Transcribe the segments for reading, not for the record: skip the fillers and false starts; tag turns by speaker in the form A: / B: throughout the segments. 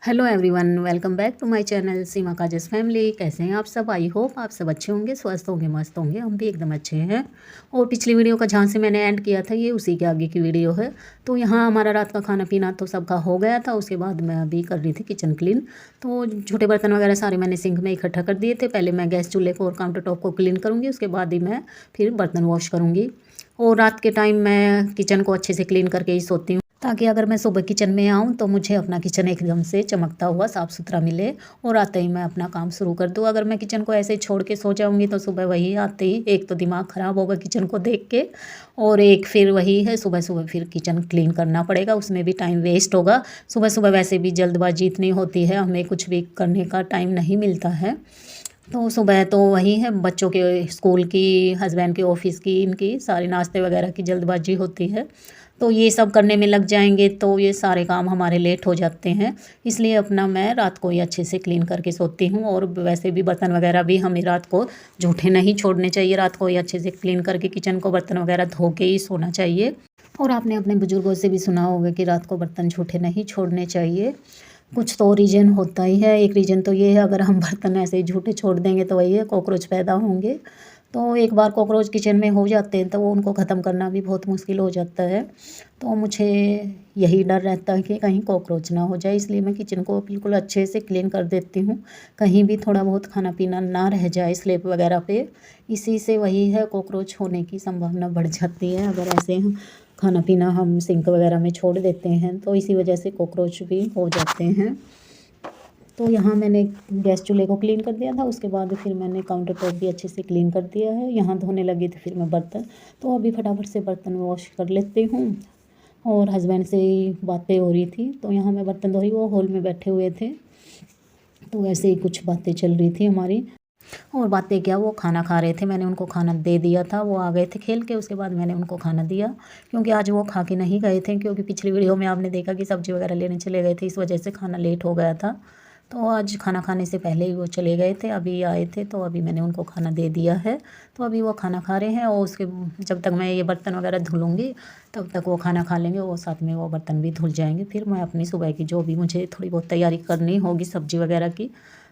A: Hello everyone, welcome back to my channel Seema Kaja's family. कैसे हैं आप सब? आई होप आप सब अच्छे होंगे, स्वस्थ होंगे, मस्त होंगे। हम भी एकदम अच्छे हैं। और पिछली वीडियो का जहाँ से मैंने एंड किया था, ये उसी के आगे की वीडियो है। तो यहाँ हमारा रात का खाना पीना तो सबका हो गया था। उसके बाद मैं अभी कर रही थी किचन क्लीन। तो झूठे बर्तन वगैरह सारे मैंने सिंक में इकट्ठा कर दिए थे। पहले मैं गैस चूल्हे को और काउंटर टॉप को क्लीन करूँगी, उसके बाद ही मैं फिर बर्तन वॉश करूँगी। और रात के टाइम मैं किचन को अच्छे से क्लीन करके ही सोती हूँ, ताकि अगर मैं सुबह किचन में आऊँ तो मुझे अपना किचन एकदम से चमकता हुआ साफ़ सुथरा मिले और आते ही मैं अपना काम शुरू कर दूँ। अगर मैं किचन को ऐसे ही छोड़ के सो जाऊँगी तो सुबह वही आते ही एक तो दिमाग ख़राब होगा किचन को देख के, और एक फिर वही है सुबह सुबह फिर किचन क्लीन करना पड़ेगा, उसमें भी टाइम वेस्ट होगा। सुबह सुबह वैसे भी जल्दबाजी इतनी होती है, हमें कुछ भी करने का टाइम नहीं मिलता है। तो सुबह तो वही है, बच्चों के स्कूल की, हस्बैंड के ऑफिस की, इनकी सारी नाश्ते वगैरह की जल्दबाजी होती है। तो ये सब करने में लग जाएंगे तो ये सारे काम हमारे लेट हो जाते हैं। इसलिए अपना मैं रात को ही अच्छे से क्लीन करके सोती हूँ। और वैसे भी बर्तन वगैरह भी हमें रात को जूठे नहीं छोड़ने चाहिए। रात को ही अच्छे से क्लीन करके किचन को बर्तन वगैरह धो के ही सोना चाहिए। और आपने अपने बुजुर्गों से भी सुना होगा कि रात को बर्तन जूठे नहीं छोड़ने चाहिए। कुछ तो रीज़न होता ही है। एक रीज़न तो ये है, अगर हम बर्तन ऐसे ही झूठे छोड़ देंगे तो वही है, कॉकरोच पैदा होंगे। तो एक बार कॉकरोच किचन में हो जाते हैं तो वो उनको ख़त्म करना भी बहुत मुश्किल हो जाता है। तो मुझे यही डर रहता है कि कहीं कॉकरोच ना हो जाए, इसलिए मैं किचन को बिल्कुल अच्छे से क्लीन कर देती हूँ। कहीं भी थोड़ा बहुत खाना पीना ना रह जाए स्लैब वगैरह पे। इसी से वही है, कॉकरोच होने की संभावना बढ़ जाती है अगर ऐसे खाना पीना हम सिंक वगैरह में छोड़ देते हैं, तो इसी वजह से कॉकरोच भी हो जाते हैं। तो यहाँ मैंने गैस चूल्हे को क्लीन कर दिया था, उसके बाद फिर मैंने काउंटर टॉप भी अच्छे से क्लीन कर दिया है। यहाँ धोने लगी थी फिर मैं बर्तन, तो अभी फटाफट से बर्तन वॉश कर लेती हूँ। और हस्बैंड से बातें हो रही थी, तो यहाँ मैं बर्तन धो रही, वो हॉल में बैठे हुए थे, तो ऐसे ही कुछ बातें चल रही थी हमारी। और बातें क्या, वो खाना खा रहे थे, मैंने उनको खाना दे दिया था। वो आ गए थे खेल के, उसके बाद मैंने उनको खाना दिया, क्योंकि आज वो खा के नहीं गए थे। क्योंकि पिछली वीडियो में आपने देखा कि सब्ज़ी वगैरह लेने चले गए थे, इस वजह से खाना लेट हो गया था। तो आज खाना खाने से पहले ही वो चले गए थे, अभी आए थे, तो अभी मैंने उनको खाना दे दिया है। तो अभी वो खाना खा रहे हैं, और उसके जब तक मैं ये बर्तन वगैरह धुलूँगी तब तक वो खाना खा लेंगे, और साथ में वो बर्तन भी धुल जाएंगे। फिर मैं अपनी सुबह की जो भी मुझे थोड़ी बहुत तैयारी करनी होगी सब्ज़ी वगैरह की,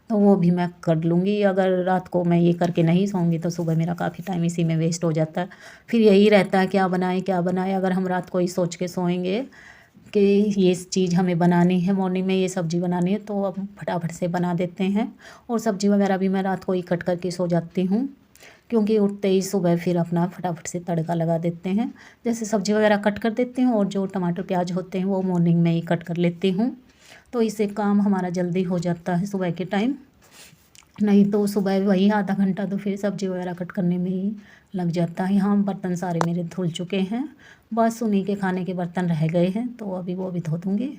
A: तो वो भी मैं कर लूँगी। अगर रात को मैं ये करके नहीं सोऊंगी तो सुबह मेरा काफ़ी टाइम इसी में वेस्ट हो जाता है। फिर यही रहता है क्या बनाएं क्या बनाएं। अगर हम रात को ही सोच के सोएंगे कि ये चीज़ हमें बनानी है, मॉर्निंग में ये सब्ज़ी बनानी है, तो अब फटाफट से बना देते हैं। और सब्ज़ी वगैरह भी मैं रात को ही कट करके सो जाती हूँ, क्योंकि उठते ही सुबह फिर अपना फटाफट से तड़का लगा देते हैं। जैसे सब्ज़ी वगैरह कट कर देती हूँ, और जो टमाटर प्याज होते हैं वो मॉर्निंग में ही कट कर लेती हूँ, तो इससे काम हमारा जल्दी हो जाता है सुबह के टाइम। नहीं तो सुबह वही आधा घंटा तो फिर सब्ज़ी वगैरह कट करने में ही लग जाता है। यहाँ बर्तन सारे मेरे धुल चुके हैं, बस उन्हीं के खाने के बर्तन रह गए हैं, तो अभी वो भी धो दूँगी।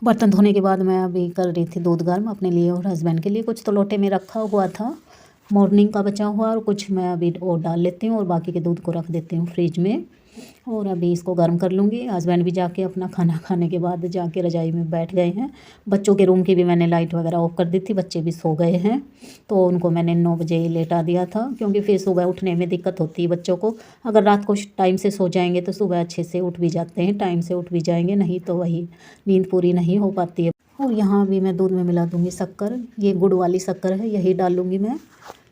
A: बर्तन धोने के बाद मैं अभी कर रही थी दूध गर्म अपने लिए और हस्बैंड के लिए। कुछ तो लोटे में रखा हुआ था मॉर्निंग का बचा हुआ, और कुछ मैं अभी और डाल लेती हूँ, और बाकी के दूध को रख देती हूँ फ्रिज में। और अभी इसको गर्म कर लूँगी। हस्बैंड भी जाके अपना खाना खाने के बाद जाके रजाई में बैठ गए हैं। बच्चों के रूम की भी मैंने लाइट वगैरह ऑफ कर दी थी, बच्चे भी सो गए हैं, तो उनको मैंने 9 बजे ही लेटा दिया था, क्योंकि फिर सुबह उठने में दिक्कत होती है बच्चों को। अगर रात को टाइम से सो जाएंगे तो सुबह अच्छे से उठ भी जाते हैं, टाइम से उठ भी जाएंगे, नहीं तो वही नींद पूरी नहीं हो पाती है। और यहाँ भी मैं दूध में मिला दूँगी शक्कर, ये गुड़ वाली शक्कर है, यही डालूँगी मैं।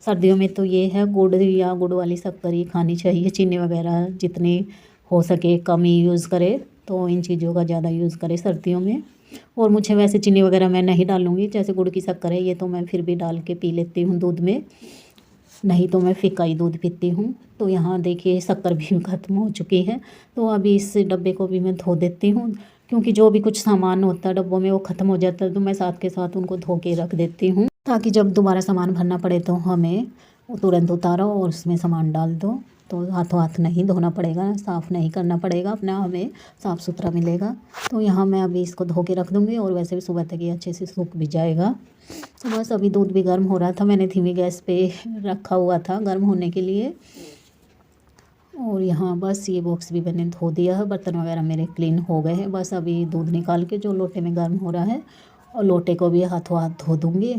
A: सर्दियों में तो ये है गुड़ या गुड़ वाली शक्कर ही खानी चाहिए। चीनी वगैरह जितनी हो सके कम ही यूज़ करे, तो इन चीज़ों का ज़्यादा यूज़ करें सर्दियों में। और मुझे वैसे चीनी वगैरह मैं नहीं डालूँगी, जैसे गुड़ की शक्कर है ये तो मैं फिर भी डाल के पी लेती हूँ दूध में, नहीं तो मैं फीका ही दूध पीती हूँ। तो यहाँ देखिए शक्कर भी ख़त्म हो चुकी है, तो अभी इस डब्बे को भी मैं धो देती हूँ, क्योंकि जो भी कुछ सामान होता है डब्बों में वो ख़त्म हो जाता है, तो मैं साथ के साथ उनको धो के रख देती हूँ, ताकि जब दोबारा सामान भरना पड़े तो हमें तुरंत उतारो और उसमें सामान डाल दो, तो हाथों हाथ नहीं धोना पड़ेगा, साफ़ नहीं करना पड़ेगा, अपना हमें साफ़ सुथरा मिलेगा। तो यहाँ मैं अभी इसको धो के रख दूँगी, और वैसे भी सुबह तक ये अच्छे से सूख भी जाएगा। तो बस अभी दूध भी गर्म हो रहा था, मैंने धीमी गैस पे रखा हुआ था गर्म होने के लिए। और यहाँ बस ये बॉक्स भी मैंने धो दिया है, बर्तन वगैरह मेरे क्लीन हो गए हैं। बस अभी दूध निकाल के जो लोटे में गर्म हो रहा है, और लोटे को भी हाथों हाथ धो दूँगी।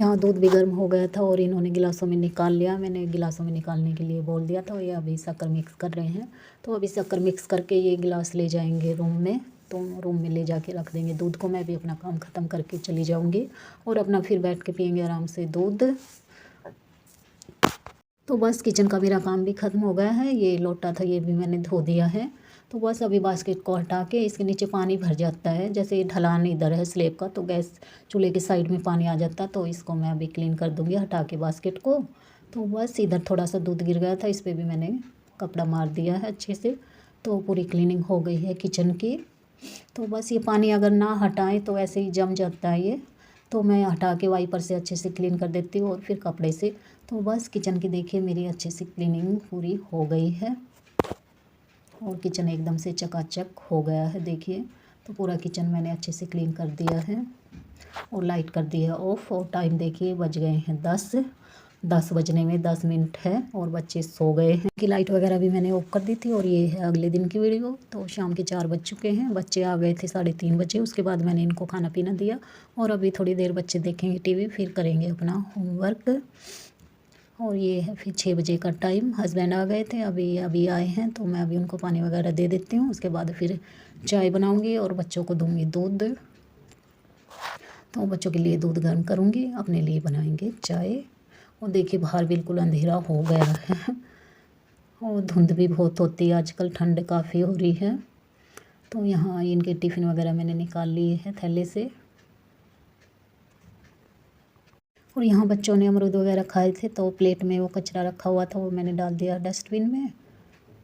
A: यहाँ दूध भी गर्म हो गया था और इन्होंने गिलासों में निकाल लिया। मैंने गिलासों में निकालने के लिए बोल दिया था। ये अभी शक्कर मिक्स कर रहे हैं, तो अभी शक्कर मिक्स करके ये गिलास ले जाएंगे रूम में, तो रूम में ले जाके रख देंगे दूध को। मैं भी अपना काम ख़त्म करके चली जाऊँगी और अपना फिर बैठ के पियेंगे आराम से दूध। तो बस किचन का मेरा काम भी ख़त्म हो गया है। ये लोटा था, ये भी मैंने धो दिया है। तो बस अभी बास्केट को हटा के, इसके नीचे पानी भर जाता है, जैसे ढलान इधर है स्लेब का, तो गैस चूल्हे के साइड में पानी आ जाता है। तो इसको मैं अभी क्लीन कर दूँगी हटा के बास्केट को। तो बस इधर थोड़ा सा दूध गिर गया था, इस पर भी मैंने कपड़ा मार दिया है अच्छे से। तो पूरी क्लीनिंग हो गई है किचन की। तो बस ये पानी अगर ना हटाएं तो ऐसे ही जम जाता है ये, तो मैं हटा के वाइपर से अच्छे से क्लीन कर देती हूँ और फिर कपड़े से। तो बस किचन की देखिए मेरी अच्छे से क्लीनिंग पूरी हो गई है और किचन एकदम से चकाचक हो गया है देखिए। तो पूरा किचन मैंने अच्छे से क्लीन कर दिया है और लाइट कर दी है ऑफ। और टाइम देखिए बज गए हैं 10 बजने में 10 मिनट है और बच्चे सो गए हैं। कि लाइट वगैरह भी मैंने ऑफ कर दी थी। और ये है अगले दिन की वीडियो। तो शाम के 4 बज चुके हैं, बच्चे आ गए थे 3:30 बजे। उसके बाद मैंने इनको खाना पीना दिया और अभी थोड़ी देर बच्चे देखेंगे टीवी, फिर करेंगे अपना होमवर्क। और ये है फिर 6 बजे का टाइम। हस्बैंड आ गए थे, अभी आए हैं, तो मैं अभी उनको पानी वगैरह दे देती हूँ। उसके बाद फिर चाय बनाऊँगी और बच्चों को दूँगी दूध। तो बच्चों के लिए दूध गर्म करूँगी, अपने लिए बनाएंगे चाय। और देखिए बाहर बिल्कुल अंधेरा हो गया है और धुंध भी बहुत होती है आजकल, ठंड काफ़ी हो रही है। तो यहाँ इनके टिफ़िन वगैरह मैंने निकाल लिए हैं थैले से। और यहाँ बच्चों ने अमरूद वगैरह खाए थे, तो प्लेट में वो कचरा रखा हुआ था, वो मैंने डाल दिया डस्टबिन में।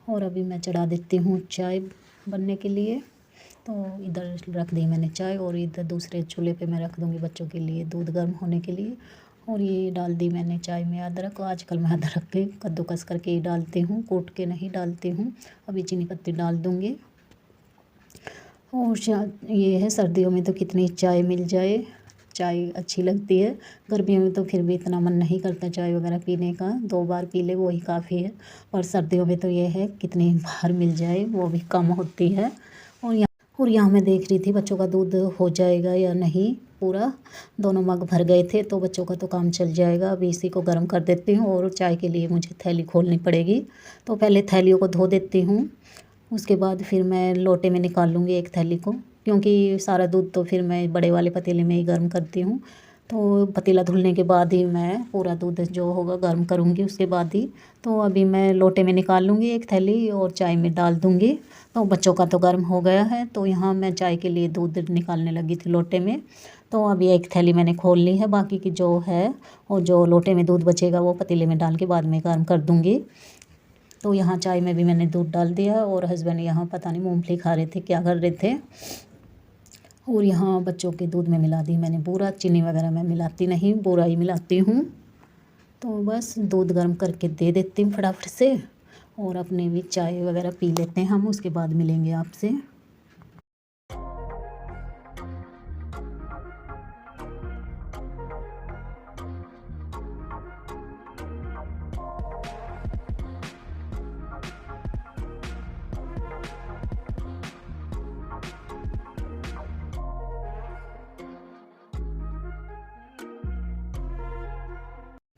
A: और अभी मैं चढ़ा देती हूँ चाय बनने के लिए। तो इधर रख दी मैंने चाय और इधर दूसरे चूल्हे पे मैं रख दूँगी बच्चों के लिए दूध गर्म होने के लिए। और ये डाल दी मैंने चाय में अदरक। आजकल मैं अदरक के कद्दूकस करके ही डालती हूँ, कूट के नहीं डालती हूँ। अभी चीनी पत्ती डाल दूँगी। और ये है सर्दियों में तो कितनी चाय मिल जाए, चाय अच्छी लगती है। गर्मियों में तो फिर भी इतना मन नहीं करता चाय वगैरह पीने का, 2 बार पी ले वही काफ़ी है। और सर्दियों में तो ये है कितनी बार मिल जाए वो भी कम होती है। और यहाँ मैं देख रही थी बच्चों का दूध हो जाएगा या नहीं पूरा। दोनों मग भर गए थे, तो बच्चों का तो काम चल जाएगा। अभी इसी को गर्म कर देती हूँ और चाय के लिए मुझे थैली खोलनी पड़ेगी। तो पहले थैलियों को धो देती हूँ, उसके बाद फिर मैं लोटे में निकाल लूँगी एक थैली को, क्योंकि सारा दूध तो फिर मैं बड़े वाले पतीले में ही गर्म करती हूँ। तो पतीला धुलने के बाद ही मैं पूरा दूध जो होगा गर्म करूँगी उसके बाद ही। तो अभी मैं लोटे में निकाल लूँगी एक थैली और चाय में डाल दूँगी। तो बच्चों का तो गर्म हो गया है, तो यहाँ मैं चाय के लिए दूध निकालने लगी थी लोटे में। तो अभी एक थैली मैंने खोल ली है, बाकी की जो है और जो लोटे में दूध बचेगा वो पतीले में डाल के बाद में गर्म कर दूँगी। तो यहाँ चाय में भी मैंने दूध डाल दिया और हस्बैंड यहाँ पता नहीं मूँगफली खा रहे थे क्या कर रहे थे। और यहाँ बच्चों के दूध में मिला दी मैंने बूरा, चीनी वगैरह मैं मिलाती नहीं, बूरा ही मिलाती हूँ। तो बस दूध गर्म करके दे देती हूँ फटाफट से और अपने भी चाय वगैरह पी लेते हैं हम, उसके बाद मिलेंगे आपसे।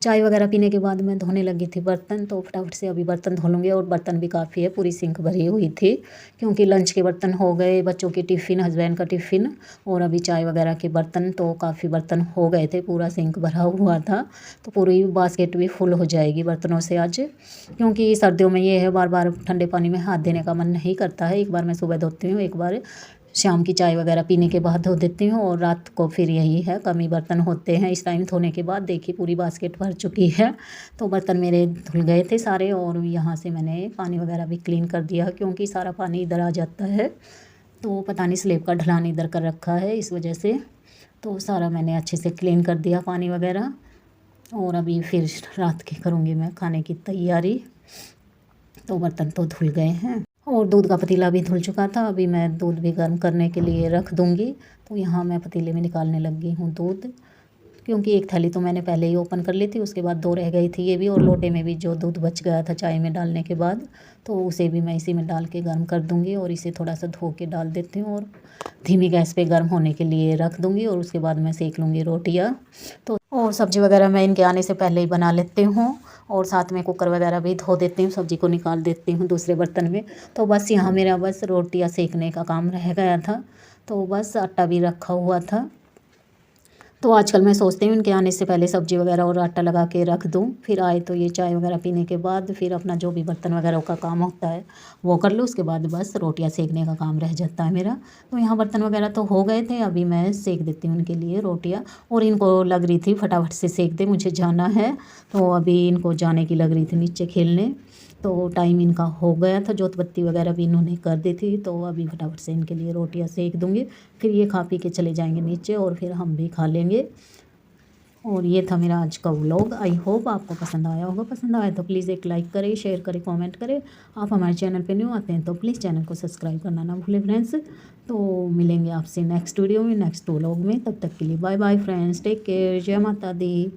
A: चाय वगैरह पीने के बाद मैं धोने लगी थी बर्तन, तो फटाफट से अभी बर्तन धो लूँगी। और बर्तन भी काफ़ी है, पूरी सिंक भरी हुई थी, क्योंकि लंच के बर्तन हो गए, बच्चों के टिफ़िन, हस्बैंड का टिफ़िन और अभी चाय वगैरह के बर्तन, तो काफ़ी बर्तन हो गए थे, पूरा सिंक भरा हुआ था। तो पूरी बास्केट भी फुल हो जाएगी बर्तनों से आज, क्योंकि सर्दियों में ये है बार बार ठंडे पानी में हाथ देने का मन नहीं करता है। एक बार मैं सुबह धोती हूँ, एक बार शाम की चाय वगैरह पीने के बाद धो देती हूँ और रात को फिर यही है, कम ही बर्तन होते हैं इस टाइम धोने के बाद। देखिए पूरी बास्केट भर चुकी है। तो बर्तन मेरे धुल गए थे सारे और यहाँ से मैंने पानी वगैरह भी क्लीन कर दिया, क्योंकि सारा पानी इधर आ जाता है। तो पता नहीं स्लेब का ढलान इधर कर रखा है इस वजह से। तो सारा मैंने अच्छे से क्लीन कर दिया पानी वगैरह। और अभी फिर रात की करूँगी मैं खाने की तैयारी। तो बर्तन तो धुल गए हैं और दूध का पतीला भी धुल चुका था। अभी मैं दूध भी गर्म करने के लिए रख दूँगी। तो यहाँ मैं पतीले में निकालने लगी हूँ दूध, क्योंकि एक थैली तो मैंने पहले ही ओपन कर ली थी, उसके बाद 2 रह गई थी ये भी, और लोटे में भी जो दूध बच गया था चाय में डालने के बाद, तो उसे भी मैं इसी में डाल के गर्म कर दूँगी। और इसे थोड़ा सा धो के डाल देती हूँ और धीमी गैस पे गर्म होने के लिए रख दूँगी। और उसके बाद मैं सेक लूँगी रोटियाँ। तो और सब्ज़ी वगैरह मैं इनके आने से पहले ही बना लेती हूँ। और साथ में कुकर वगैरह भी धो देती हूँ, सब्ज़ी को निकाल देती हूँ दूसरे बर्तन में। तो बस यहाँ मेरा बस रोटियाँ सेकने का काम रह गया था। तो बस आटा भी रखा हुआ था। तो आजकल मैं सोचती हूँ इनके आने से पहले सब्ज़ी वगैरह और आटा लगा के रख दूँ, फिर आए तो ये चाय वगैरह पीने के बाद फिर अपना जो भी बर्तन वगैरह का काम होता है वो कर लूँ। उसके बाद बस रोटियाँ सेकने का काम रह जाता है मेरा। तो यहाँ बर्तन वगैरह तो हो गए थे, अभी मैं सेक देती हूँ उनके लिए रोटियाँ। और इनको लग रही थी फटाफट से सेक दे, मुझे जाना है। तो अभी इनको जाने की लग रही थी नीचे खेलने। तो टाइम इनका हो गया था, जोत बत्ती वगैरह भी इन्होंने कर दी थी। तो अभी फटाफट से इनके लिए रोटियां सेक दूँगी, फिर ये खा पी के चले जाएंगे नीचे और फिर हम भी खा लेंगे। और ये था मेरा आज का व्लॉग। आई होप आपको पसंद आया होगा। पसंद आया तो प्लीज़ एक लाइक करें, शेयर करें, कमेंट करें। आप हमारे चैनल पे न्यू आते हैं तो प्लीज़ चैनल को सब्सक्राइब करना ना भूलें फ्रेंड्स। तो मिलेंगे आपसे नेक्स्ट वीडियो में, नेक्स्ट व्लॉग में। तब तक के लिए bye bye friends, take care, जय माता दी।